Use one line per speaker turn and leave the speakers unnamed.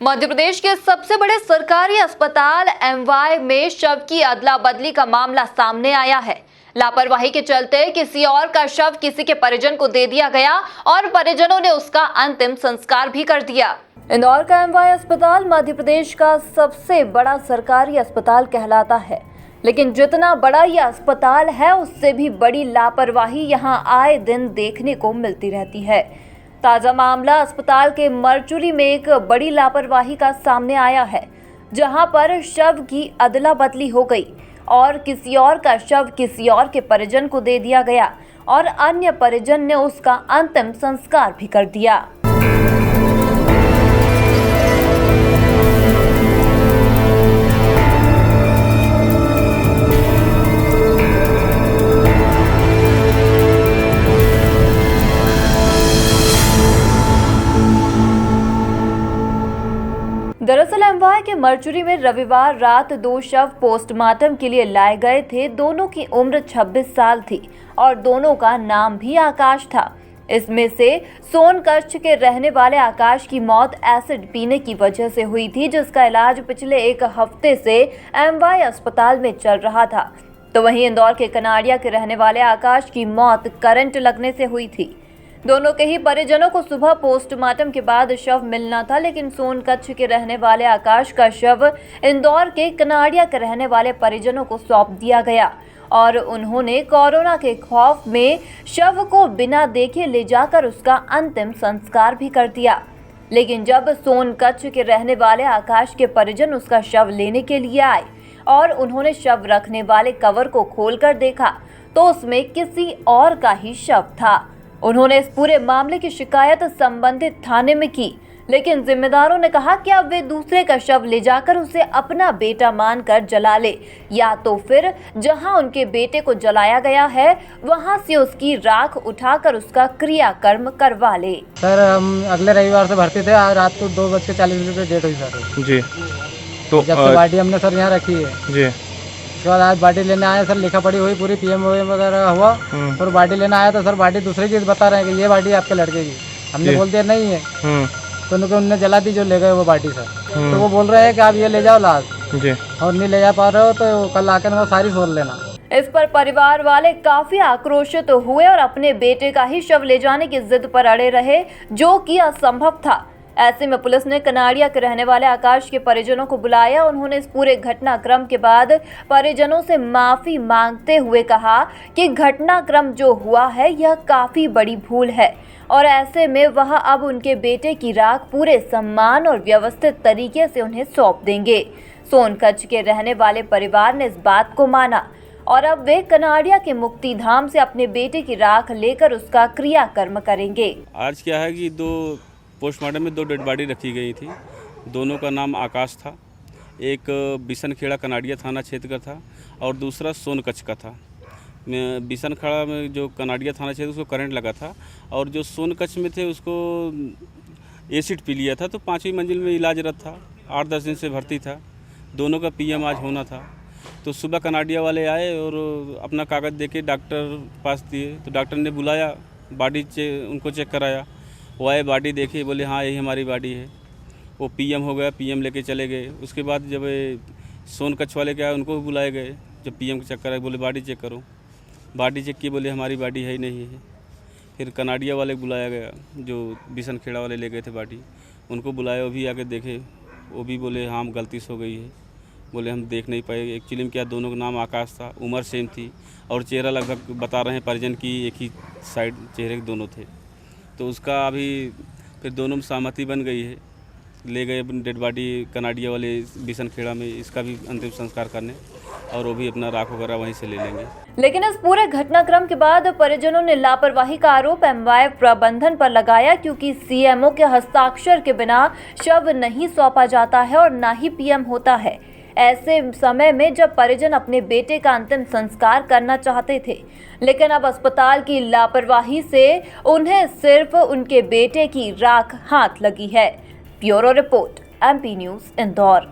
मध्य प्रदेश के सबसे बड़े सरकारी अस्पताल एमवाय में शव की अदला बदली का मामला सामने आया है। लापरवाही के चलते किसी और का शव किसी के परिजन को दे दिया गया और परिजनों ने उसका अंतिम संस्कार भी कर दिया। इंदौर का एमवाय अस्पताल मध्य प्रदेश का सबसे बड़ा सरकारी अस्पताल कहलाता है, लेकिन जितना बड़ा ये अस्पताल है उससे भी बड़ी लापरवाही यहाँ आए दिन देखने को मिलती रहती है। ताजा मामला अस्पताल के मरचुरी में एक बड़ी लापरवाही का सामने आया है, जहां पर शव की अदला बदली हो गई और किसी और का शव किसी और के परिजन को दे दिया गया और अन्य परिजन ने उसका अंतिम संस्कार भी कर दिया। दरअसल एमवाय के मरचुरी में रविवार रात दो शव पोस्टमार्टम के लिए लाए गए थे। दोनों की उम्र 26 साल थी और दोनों का नाम भी आकाश था। इसमें से सोनकच्छ के रहने वाले आकाश की मौत एसिड पीने की वजह से हुई थी, जिसका इलाज पिछले एक हफ्ते से एमवाय अस्पताल में चल रहा था। तो वहीं इंदौर के कनाड़िया के रहने वाले आकाश की मौत करंट लगने से हुई थी। दोनों के ही परिजनों को सुबह पोस्टमार्टम के बाद शव मिलना था, लेकिन सोनकच्छ के रहने वाले आकाश का शव इंदौर के कनाड़िया के रहने वाले परिजनों को सौंप दिया गया और उन्होंने कोरोना के खौफ में शव को बिना देखे ले जाकर उसका अंतिम संस्कार भी कर दिया। लेकिन जब सोनकच्छ के रहने वाले आकाश के परिजन उसका शव लेने के लिए आए और उन्होंने शव रखने वाले कवर को खोलकर देखा तो उसमें किसी और का ही शव था। उन्होंने इस पूरे मामले की शिकायत संबंधित थाने में की, लेकिन जिम्मेदारों ने कहा कि अब वे दूसरे का शव ले जाकर उसे अपना बेटा मानकर जला ले, या तो फिर जहां उनके बेटे को जलाया गया है वहां से उसकी राख उठाकर उसका क्रियाकर्म करवा ले।
सर हम अगले रविवार से भर्ती थे, आज रात को 2:40 डेट हुई सर
जी। तो
जब से बॉडी हमने सर यहाँ रखी है
जी,
उसके बाद आज बॉडी लेने आए सर, लिखा पड़ी हुई पूरी पीएम वगैरह हुआ और बॉडी लेने आया तो सर बॉडी दूसरी चीज़ बता रहे हैं कि ये बॉडी आपके लड़के की। हमने बोल दिया नहीं है, तो उन्होंने जला दी जो ले गए वो बॉडी सर। तो वो बोल रहे हैं कि आप ये ले जाओ लाश
जी,
और नहीं ले जा पा रहे हो तो कल आकर वो सारी सोल लेना।
इस पर परिवार वाले काफी आक्रोशित हुए और अपने बेटे का ही शव ले जाने की जिद पर अड़े रहे, जो कि असंभव था। ऐसे में पुलिस ने कनाड़िया के रहने वाले आकाश के परिजनों को बुलाया। उन्होंने इस पूरे घटनाक्रम के बाद परिजनों से माफी मांगते हुए कहा कि घटनाक्रम जो हुआ है यह काफी बड़ी भूल है और ऐसे में वह अब उनके बेटे की राख पूरे सम्मान और व्यवस्थित तरीके से उन्हें सौंप देंगे। सोनकच्छ के रहने वाले परिवार ने इस बात को माना और अब वे कनाड़िया के मुक्तिधाम से अपने बेटे की राख लेकर उसका क्रियाकर्म करेंगे।
आज क्या है कि पोस्टमार्टम में 2 डेड बॉडी रखी गई थी। दोनों का नाम आकाश था, एक बिशनखेड़ा कनाड़िया थाना क्षेत्र का था और दूसरा सोनकच्छ का था। बिशनखेड़ा में जो कनाड़िया थाना क्षेत्र उसको करंट लगा था और जो सोनकच्छ में थे उसको एसिड पी लिया था, तो 5वीं मंजिल में इलाजरत था, 8-10 दिन से भर्ती था। दोनों का पीएम आज होना था। तो सुबह कनाड़िया वाले आए और अपना कागज़ देके डॉक्टर पास दिए, तो डॉक्टर ने बुलाया, बॉडी उनको चेक कराया। वो आए, बॉडी देखी, बोले हाँ यही हमारी बॉडी है। वो पीएम हो गया, पीएम लेके चले गए। उसके बाद जब सोनकच्छ वाले क्या उनको भी बुलाए गए, जब पीएम के चेक कराए बोले बॉडी चेक करो। बॉडी चेक की, बोले हमारी बॉडी है ही नहीं है। फिर कनाड़िया वाले बुलाया गया, जो बिशनखेड़ा वाले ले गए थे बॉडी, उनको बुलाया, वो भी आके देखे, वो भी बोले हाँ गलती से हो गई है, बोले हम देख नहीं पाए। एक्चुअली में क्या, दोनों का नाम आकाश था, उम्र सेम थी और चेहरा लगभग बता रहे हैं परिजन की एक ही साइड चेहरे के दोनों थे। तो उसका अभी फिर दोनों में सहमति बन गई है, ले गए डेड बॉडी कनाड़िया वाले बिशनखेड़ा में इसका भी अंतिम संस्कार करने, और वो भी अपना राख वगैरह वहीं से ले लेंगे।
लेकिन इस पूरे घटनाक्रम के बाद परिजनों ने लापरवाही का आरोप एमवाय प्रबंधन पर लगाया, क्योंकि सीएमओ के हस्ताक्षर के बिना शव नहीं सौंपा जाता है और न ही पीएम होता है। ऐसे समय में जब परिजन अपने बेटे का अंतिम संस्कार करना चाहते थे, लेकिन अब अस्पताल की लापरवाही से उन्हें सिर्फ उनके बेटे की राख हाथ लगी है। Bureau report, MP news, Indore.